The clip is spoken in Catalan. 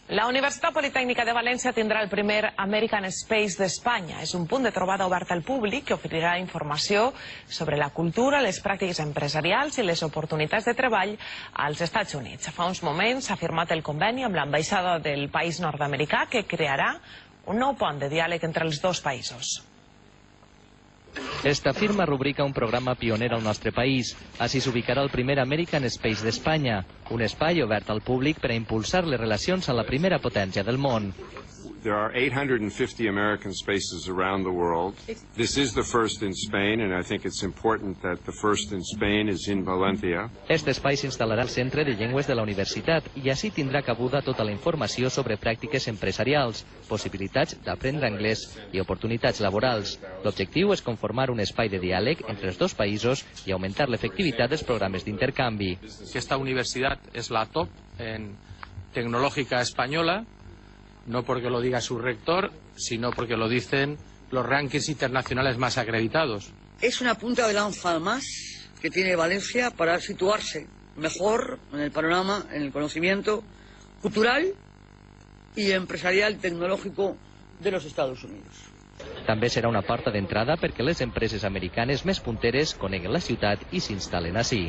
La Universitat Politècnica de València tindrà el primer American Space d'Espanya. És un punt de trobada obert al públic que oferirà informació sobre la cultura, les pràctiques empresarials i les oportunitats de treball als Estats Units. Fa uns moments s'ha firmat el conveni amb l'ambaixada del país nord-americà que crearà un nou pont de diàleg entre els dos països. Esta firma rubrica un programa pioner al nostre país. Així s'ubicarà el primer American Space d'Espanya, un espai obert al públic per a impulsar les relacions amb la primera potència del món. There are 850 American spaces around the world. This is the first in Spain, and I think it's important that the first in Spain is in Valencia. Este espai s'instal·larà al Centre de Llengües de la Universitat i així tindrà cabuda tota la informació sobre pràctiques empresarials, possibilitats d'aprendre anglès i oportunitats laborals. L'objectiu és conformar un espai de diàleg entre els dos països i augmentar l'efectivitat dels programes d'intercanvi. Esta universidad es la top tecnológica española, no porque lo diga su rector, sino porque lo dicen los rankings internacionales más acreditados. Es una punta de lanza más que tiene Valencia para situarse mejor en el panorama, en el conocimiento cultural y empresarial tecnológico de los Estados Unidos. També serà una porta d'entrada perquè les empreses americanes més punteres coneguen la ciutat i s'instal·len ací.